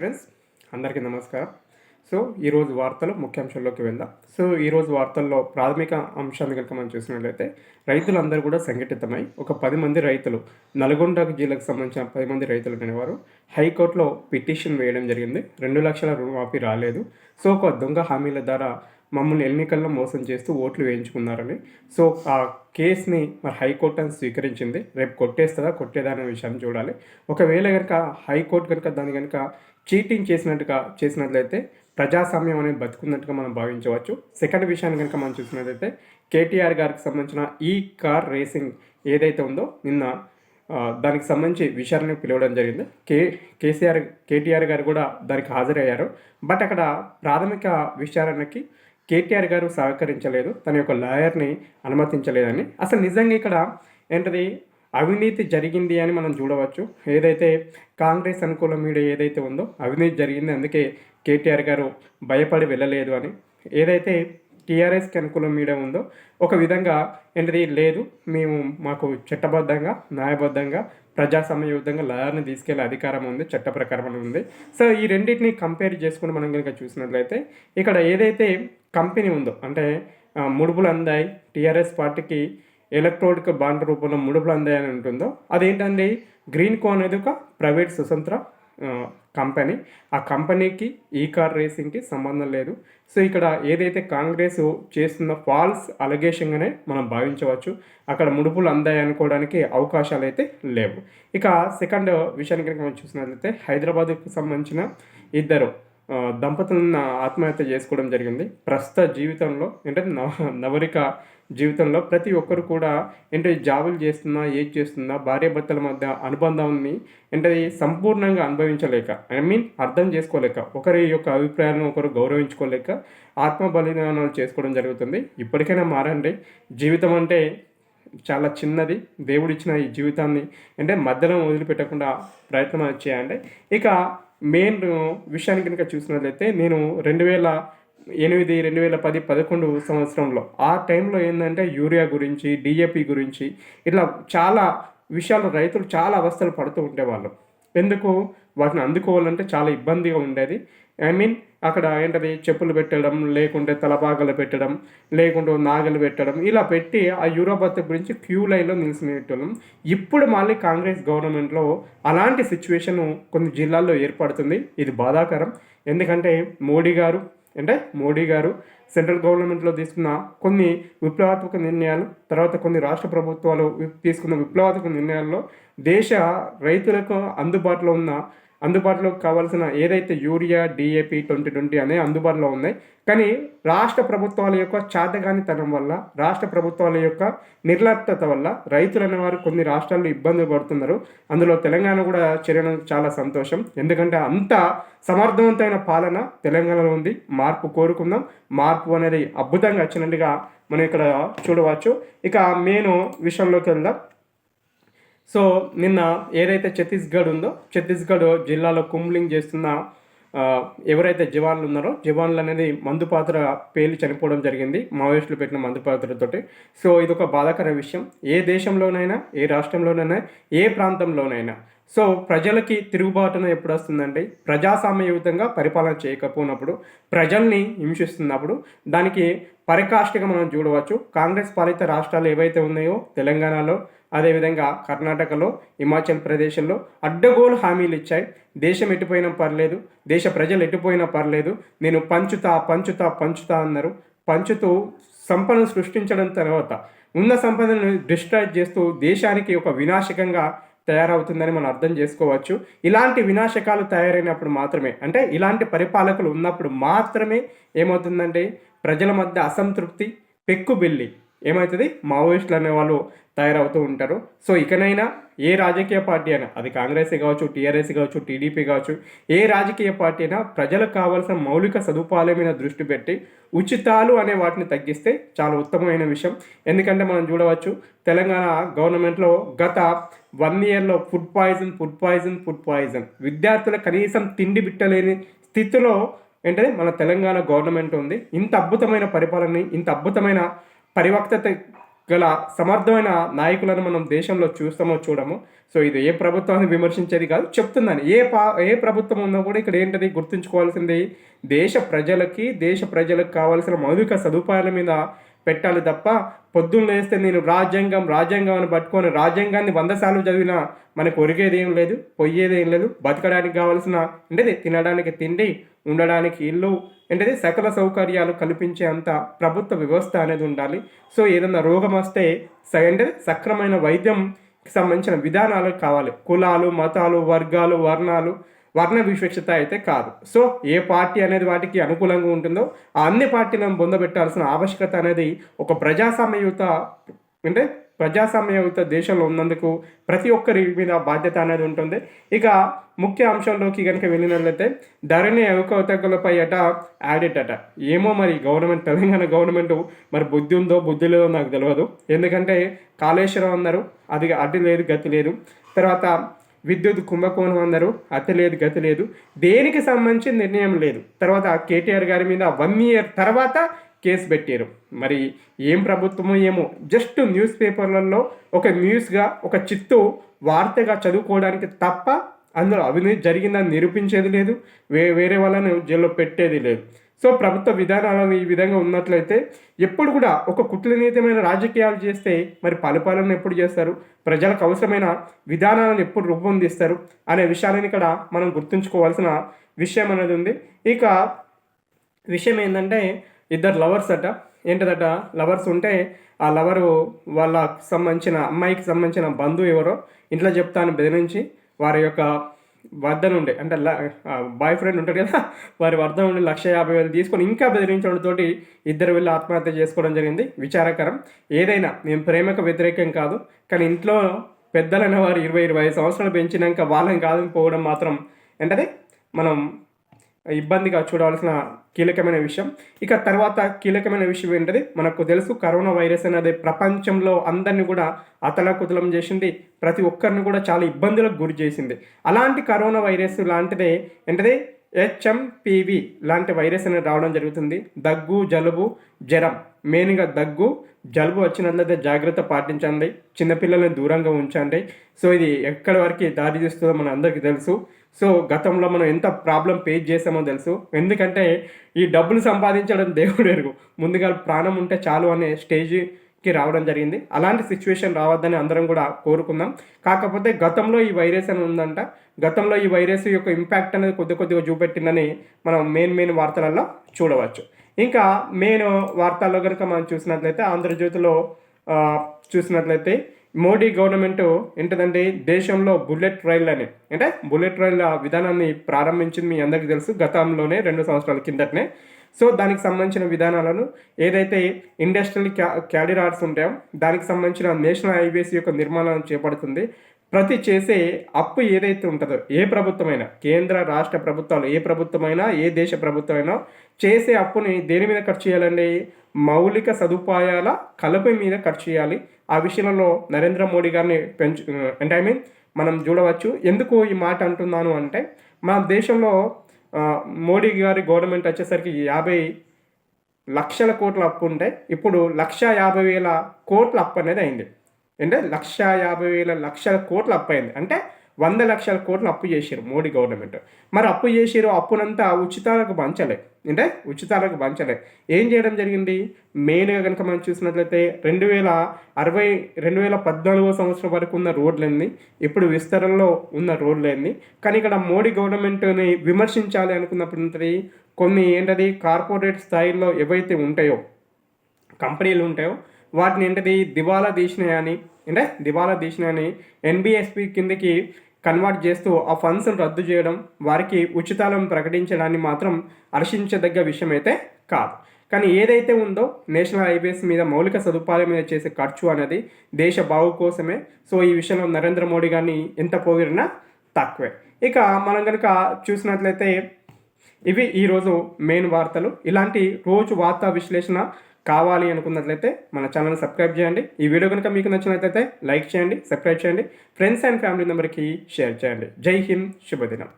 Friends, అందరికీ నమస్కారం. ఈరోజు వార్తలు ముఖ్యాంశాల్లోకి వెళ్దాం. ఈరోజు వార్తల్లో ప్రాథమిక అంశాన్ని కనుక మనం చూసినట్లయితే రైతులందరూ కూడా సంఘటితమై ఒక 10 మంది రైతులు, నల్గొండ జిల్లాకు సంబంధించిన 10 మంది రైతులు అనేవారు హైకోర్టులో పిటిషన్ వేయడం జరిగింది. 2 లక్షల రుణమాఫీ రాలేదు. ఒక దొంగ హామీల ద్వారా మమ్మల్ని ఎన్నికల్లో మోసం చేస్తూ ఓట్లు వేయించుకున్నారని. ఆ కేసుని మరి హైకోర్టు అని స్వీకరించింది. రేపు కొట్టేస్తుందా కొట్టేదా అనే విషయాన్ని చూడాలి. ఒకవేళ కనుక హైకోర్టు కనుక దాన్ని కనుక చీటింగ్ చేసినట్లయితే ప్రజాస్వామ్యం అనేది బతుకున్నట్టుగా మనం భావించవచ్చు. సెకండ్ విషయాన్ని కనుక మనం చూసినట్లయితే కేటీఆర్ గారికి సంబంధించిన ఈ కార్ రేసింగ్ ఏదైతే ఉందో నిన్న దానికి సంబంధించి విచారణకు పిలవడం జరిగింది. కేటీఆర్ గారు కూడా దానికి హాజరయ్యారు. బట్ అక్కడ ప్రాథమిక విచారణకి కేటీఆర్ గారు సహకరించలేదు, తన యొక్క లాయర్ని అనుమతించలేదని. అసలు నిజంగా ఇక్కడ ఏంటది అవినీతి జరిగింది అని మనం చూడవచ్చు. ఏదైతే కాంగ్రెస్ అనుకూల మీడియా ఏదైతే ఉందో అవినీతి జరిగింది, అందుకే కేటీఆర్ గారు భయపడి వెళ్ళలేదు అని. ఏదైతే టీఆర్ఎస్కి అనుకూల మీడియా ఉందో ఒక విధంగా ఏంటిది లేదు, మాకు చట్టబద్ధంగా న్యాయబద్ధంగా ప్రజాస్వామ్యయుద్ధంగా లాయర్ని తీసుకెళ్లే అధికారం ఉంది, చట్ట ప్రకారం ఉంది. ఈ రెండింటిని కంపేర్ చేసుకుని మనం కనుక చూసినట్లయితే ఇక్కడ ఏదైతే కంపెనీ ఉందో అంటే ముడుపులు అందాయి, టీఆర్ఎస్ పార్టీకి ఎలక్ట్రానిక్ బాండ్ రూపంలో ముడుపులు అందాయి అని ఉంటుందో అదేంటండి, గ్రీన్కో అనేది ఒక ప్రైవేట్ స్వతంత్ర కంపెనీ. ఆ కంపెనీకి ఈ కార్ రేసింగ్కి సంబంధం లేదు. ఇక్కడ ఏదైతే కాంగ్రెస్ చేస్తున్న ఫాల్స్ అలిగేషన్గానే మనం భావించవచ్చు. అక్కడ ముడుపులు అందాయి అనుకోవడానికి అవకాశాలు అయితే లేవు. ఇక సెకండ్ విషయానికి కనుక మనం చూసినట్లయితే హైదరాబాద్కు సంబంధించిన ఇద్దరు దంపతులను ఆత్మహత్య చేసుకోవడం జరిగింది. ప్రస్తుత జీవితంలో అంటే నవరిక జీవితంలో ప్రతి ఒక్కరు కూడా జాబులు చేస్తున్నా ఏది చేస్తున్నా భార్యాభర్తల మధ్య అనుబంధాన్ని సంపూర్ణంగా అనుభవించలేక అర్థం చేసుకోలేక, ఒకరి యొక్క అభిప్రాయాలను ఒకరు గౌరవించుకోలేక ఆత్మ బలిదానాలు చేసుకోవడం జరుగుతుంది. ఇప్పటికైనా మారండి. జీవితం అంటే చాలా చిన్నది. దేవుడు ఇచ్చిన ఈ జీవితాన్ని మధ్యలో వదిలిపెట్టకుండా ప్రయత్నం చేయండి. ఇక మెయిన్ విషయానికి కనుక చూసినట్లయితే నేను 2008, 2010, 2011 సంవత్సరంలో ఆ టైంలో ఏంటంటే యూరియా గురించి, డిఏపి గురించి ఇట్లా చాలా విషయాలు రైతులు చాలా అవస్థలు పడుతూ ఉండేవాళ్ళు. ఎందుకు వాటిని అందుకోవాలంటే చాలా ఇబ్బందిగా ఉండేది. అక్కడ చెప్పులు పెట్టడం, లేకుంటే తలపాగలు పెట్టడం, లేకుంటే నాగలు పెట్టడం, ఇలా పెట్టి ఆ యూరియా బత్త గురించి క్యూ లైన్లో నిలిచినట్టడం. ఇప్పుడు మళ్ళీ కాంగ్రెస్ గవర్నమెంట్లో అలాంటి సిచ్యువేషన్ కొన్ని జిల్లాల్లో ఏర్పడుతుంది. ఇది బాధాకరం. ఎందుకంటే మోడీ గారు సెంట్రల్ గవర్నమెంట్లో తీసుకున్న కొన్ని విప్లవాత్మక నిర్ణయాలు, తర్వాత కొన్ని రాష్ట్ర ప్రభుత్వాలు తీసుకున్న విప్లవాత్మక నిర్ణయాల్లో దేశ రైతులకు అందుబాటులో కావాల్సిన ఏదైతే యూరియా, డిఏపి 2020 అనే అందుబాటులో ఉన్నాయి. కానీ రాష్ట్ర ప్రభుత్వాల యొక్క చాతగానితనం వల్ల, రాష్ట్ర ప్రభుత్వాల యొక్క నిర్లప్తత వల్ల రైతులు అనేవారు కొన్ని రాష్ట్రాల్లో ఇబ్బందులు పడుతున్నారు. అందులో తెలంగాణ కూడా చేరడం చాలా సంతోషం. ఎందుకంటే అంత సమర్థవంతమైన పాలన తెలంగాణలో ఉంది. మార్పు కోరుకుందాం. మార్పు అనేది అద్భుతంగా వచ్చినట్టుగా మనం ఇక్కడ చూడవచ్చు. ఇక మెయిన్ విషయంలోకి వెళ్దాం. నిన్న ఏదైతే ఛత్తీస్గఢ్ ఉందో, ఛత్తీస్గఢ్ జిల్లాలో కుంబ్లింగ్ చేస్తున్న ఎవరైతే జవాన్లు ఉన్నారో, జవాన్లు అనేది మందుపాత్ర పేలి చనిపోవడం జరిగింది, మావోయిస్టులు పెట్టిన మందుపాత్రతోటి. ఇది ఒక బాధాకర విషయం. ఏ దేశంలోనైనా, ఏ రాష్ట్రంలోనైనా, ఏ ప్రాంతంలోనైనా ప్రజలకి తిరుగుబాటున ఎప్పుడు వస్తుందంటే ప్రజాస్వామ్యయుతంగా పరిపాలన చేయకపోయినప్పుడు, ప్రజల్ని హింసిస్తున్నప్పుడు దానికి పరికాష్ఠగా మనం చూడవచ్చు. కాంగ్రెస్ పాలిత రాష్ట్రాలు ఏవైతే ఉన్నాయో తెలంగాణలో, అదేవిధంగా కర్ణాటకలో, హిమాచల్ ప్రదేశ్లో అడ్డగోలు హామీలు ఇచ్చాయి. దేశం ఎటుపోయినా పర్లేదు, దేశ ప్రజలు ఎటుపోయినా పర్లేదు, నేను పంచుతా అన్నారు. పంచుతూ సంపదను సృష్టించడం తర్వాత ఉన్న సంపదను డిస్ట్రాయ్ చేస్తూ దేశానికి ఒక వినాశకంగా తయారవుతుందని మనం అర్థం చేసుకోవచ్చు. ఇలాంటి వినాశకాలు తయారైనప్పుడు మాత్రమే, ఇలాంటి పరిపాలకులు ఉన్నప్పుడు మాత్రమే ఏమవుతుందంటే ప్రజల మధ్య అసంతృప్తి పెక్కుబిల్లి ఏమవుతుంది, మావోయిస్టులు అనే వాళ్ళు తయారవుతూ ఉంటారు. ఇకనైనా ఏ రాజకీయ పార్టీ అయినా, అది కాంగ్రెస్ కావచ్చు, టీఆర్ఎస్ కావచ్చు, టీడీపీ కావచ్చు, ఏ రాజకీయ పార్టీ అయినా ప్రజలకు కావాల్సిన మౌలిక సదుపాయాల మీద దృష్టి పెట్టి ఉచితాలు అనే వాటిని తగ్గిస్తే చాలా ఉత్తమమైన విషయం. ఎందుకంటే మనం చూడవచ్చు తెలంగాణ గవర్నమెంట్లో గత 1 ఇయర్లో ఫుడ్ పాయిజన్ విద్యార్థులకు కనీసం తిండి బిట్టలేని స్థితిలో మన తెలంగాణ గవర్నమెంట్ ఉంది. ఇంత అద్భుతమైన పరిపాలనని, ఇంత అద్భుతమైన పరివక్తత గల సమర్థమైన నాయకులను మనం దేశంలో చూస్తామో చూడము. సో ఇది ఏ ప్రభుత్వాన్ని విమర్శించేది కాదు, చెప్తున్నాను. ఏ ప్రభుత్వం ఉన్నా కూడా ఇక్కడ ఏంటది గుర్తుంచుకోవాల్సింది, దేశ ప్రజలకు కావాల్సిన మౌలిక సదుపాయాల మీద పెట్టాలి తప్ప పొద్దున్న లేస్తే నేను రాజ్యాంగం అని పట్టుకొని రాజ్యాంగాన్ని 100 సార్లు చదివినా మనకు ఒరిగేది ఏం లేదు, పోయేది ఏం లేదు. బతకడానికి కావాల్సిన ఏంటది తినడానికి తిండి, ఉండడానికి ఇల్లు, ఏంటది సకల సౌకర్యాలు కల్పించే అంత ప్రభుత్వ వ్యవస్థ అనేది ఉండాలి. సో ఏదన్నా రోగం వస్తే ఏంటది సక్రమైన వైద్యం సంబంధించిన విధానాలు కావాలి. కులాలు, మతాలు, వర్గాలు, వర్ణ వివక్షత అయితే కాదు. సో ఏ పార్టీ అనేది వాటికి అనుకూలంగా ఉంటుందో ఆ అన్ని పార్టీలను పొందబెట్టాల్సిన ఆవశ్యకత అనేది ఒక ప్రజాస్వామ్యయుత దేశంలో ఉన్నందుకు ప్రతి ఒక్కరి మీద బాధ్యత అనేది ఉంటుంది. ఇక ముఖ్య అంశంలోకి కనుక వెళ్ళినట్లయితే ధరణి అవకతవకలపై యాడిట్ ఏమో మరి తెలంగాణ గవర్నమెంట్ మరి బుద్ధి ఉందో బుద్ధి లేదో నాకు తెలియదు. ఎందుకంటే కాళేశ్వరం అన్నారు, అది అడ్డు లేదు గతి లేదు. తర్వాత విద్యుత్ కుంభకోణం అన్నారు, అతి లేదు గతి లేదు. దేనికి సంబంధించి నిర్ణయం లేదు. తర్వాత కేటీఆర్ గారి మీద 1 year తర్వాత కేసు పెట్టారు. మరి ఏం ప్రభుత్వమో ఏమో, జస్ట్ న్యూస్ పేపర్లలో ఒక న్యూస్గా ఒక చిత్తు వార్తగా చదువుకోవడానికి తప్ప అందులో అవినీతి జరిగిందని నిరూపించేది లేదు, వేరే వాళ్ళని జైల్లో పెట్టేది లేదు. సో ప్రభుత్వ విధానాలు ఈ విధంగా ఉన్నట్లయితే ఎప్పుడు కూడా ఒక కుట్రనీతమైన రాజకీయాలు చేస్తే మరి పరిపాలన ఎప్పుడు చేస్తారు, ప్రజలకు అవసరమైన విధానాలను ఎప్పుడు రూపొందిస్తారు అనే విషయాలను ఇక్కడ మనం గుర్తుంచుకోవాల్సిన విషయం అనేది ఉంది. ఇక విషయం ఏంటంటే ఇద్దరు లవర్స్ ఏంటదట లవర్స్ ఉంటే ఆ లవరు వాళ్ళకి సంబంధించిన అమ్మాయికి సంబంధించిన బంధువు ఎవరో ఇంట్లో చెప్తాను బెదిరించి వారి యొక్క వద్ద నుండి అంటే బాయ్ ఫ్రెండ్ ఉంటాడు కదా, వారి వద్ద నుండి 1,50,000 తీసుకొని ఇంకా బెదిరించడంతో ఇద్దరు వెళ్ళి ఆత్మహత్య చేసుకోవడం జరిగింది. విచారకరం. ఏదైనా నేను ప్రేమకు వ్యతిరేకం కాదు, కానీ ఇంట్లో పెద్దలైన వారు 20-25 సంవత్సరాలు పెంచినాక వాళ్ళని కాదని పోవడం మాత్రం ఏంటది మనం ఇబ్బందిగా చూడవలసిన కీలకమైన విషయం. ఇక తర్వాత కీలకమైన విషయం ఏంటది మనకు తెలుసు, కరోనా వైరస్ అనేది ప్రపంచంలో అందరినీ కూడా అతలాకుతలం చేసింది, ప్రతి ఒక్కరిని కూడా చాలా ఇబ్బందులకు గురి చేసింది. అలాంటి కరోనా వైరస్ లాంటిదే ఏంటది HMPV లాంటి వైరస్ అనేది రావడం జరుగుతుంది. దగ్గు, జలుబు, జ్వరం, మెయిన్గా దగ్గు జలుబు వచ్చినట్లయితే జాగ్రత్త పాటించండి, చిన్నపిల్లల్ని దూరంగా ఉంచండి. సో ఇది ఎక్కడి వరకు దారి తీస్తుందో మన అందరికీ తెలుసు. సో గతంలో మనం ఎంత ప్రాబ్లం ఫేస్ చేసామో తెలుసు. ఎందుకంటే ఈ డబ్బులు సంపాదించడం దేవుడు ఎరుగు, ముందుగా ప్రాణం ఉంటే చాలు అనే స్టేజ్కి రావడం జరిగింది. అలాంటి సిచ్యువేషన్ రావద్దని అందరం కూడా కోరుకుందాం. కాకపోతే గతంలో ఈ వైరస్ అని ఉందంట, గతంలో ఈ వైరస్ యొక్క ఇంపాక్ట్ అనేది కొద్దిగా చూపెట్టిందని మనం మెయిన్ వార్తలలో చూడవచ్చు. ఇంకా మెయిన్ వార్తల్లో కనుక మనం చూసినట్లయితే ఆంధ్రజ్యోతిలో చూసినట్లయితే మోడీ గవర్నమెంట్ ఏంటంటే దేశంలో బుల్లెట్ రైల్ విధానాన్ని ప్రారంభించింది. మీ అందరికీ తెలుసు, గతంలోనే 2 సంవత్సరాల కిందటనే. సో దానికి సంబంధించిన విధానాలను ఏదైతే ఇండస్ట్రియల్ క్యారిడార్స్ ఉంటాయో దానికి సంబంధించిన నేషనల్ హైవేస్ యొక్క నిర్మాణాన్ని చేపడుతుంది. ప్రతి చేసే అప్పు ఏదైతే ఉంటుందో ఏ ప్రభుత్వమైనా, కేంద్ర రాష్ట్ర ప్రభుత్వాలు ఏ ప్రభుత్వమైనా ఏ దేశ ప్రభుత్వమైనా చేసే అప్పుని దేని మీద ఖర్చు చేయాలండి, మౌలిక సదుపాయాల కలప మీద ఖర్చు చేయాలి. ఆ విషయంలో నరేంద్ర మోడీ గారిని మనం చూడవచ్చు. ఎందుకు ఈ మాట అంటున్నాను అంటే మన దేశంలో మోడీ గారి గవర్నమెంట్ వచ్చేసరికి 50 లక్షల కోట్ల అప్పు ఉంటే ఇప్పుడు 1,50,000 కోట్ల అప్పు అనేది అయింది. అంటే 1,50,000 కోట్ల అప్పు అయింది. అంటే 100 లక్షల కోట్లు అప్పు చేశారు మోడీ గవర్నమెంట్. మరి అప్పు చేసారు, అప్పునంతా ఉచితాలకు పంచలే. ఏం చేయడం జరిగింది, మెయిన్గా కనుక మనం చూసినట్లయితే 2014 సంవత్సరం వరకు ఉన్న రోడ్లన్నీ ఇప్పుడు విస్తరణలో ఉన్న రోడ్లన్నీ. కానీ ఇక్కడ మోడీ గవర్నమెంట్ని విమర్శించాలి అనుకున్నప్పుడు కొన్ని కార్పొరేట్ స్థాయిలో ఏవైతే ఉంటాయో కంపెనీలు ఉంటాయో వాటిని దివాలా తీసినాయని NBSP కిందకి కన్వర్ట్ చేస్తూ ఆ ఫండ్స్ను రద్దు చేయడం, వారికి ఉచితాలను ప్రకటించడాన్ని మాత్రం హర్షించదగ్గ విషయం అయితే కాదు. కానీ ఏదైతే ఉందో నేషనల్ హైవేస్ మీద మౌలిక సదుపాయాల మీద చేసే ఖర్చు అనేది దేశ బాగు కోసమే. సో ఈ విషయంలో నరేంద్ర మోడీ గారిని ఎంత పొగిడినా తక్కువే. ఇక మనం కనుక చూసినట్లయితే ఇవి ఈరోజు మెయిన్ వార్తలు. ఇలాంటి రోజు వార్తా విశ్లేషణ కావాలి అనుకున్నట్లయితే మన ఛానల్ని సబ్స్క్రైబ్ చేయండి. ఈ వీడియో కనుక మీకు నచ్చినట్లయితే లైక్ చేయండి, సబ్స్క్రైబ్ చేయండి, ఫ్రెండ్స్ అండ్ ఫ్యామిలీ మెంబర్కి షేర్ చేయండి. జై హింద్, శుభదినం.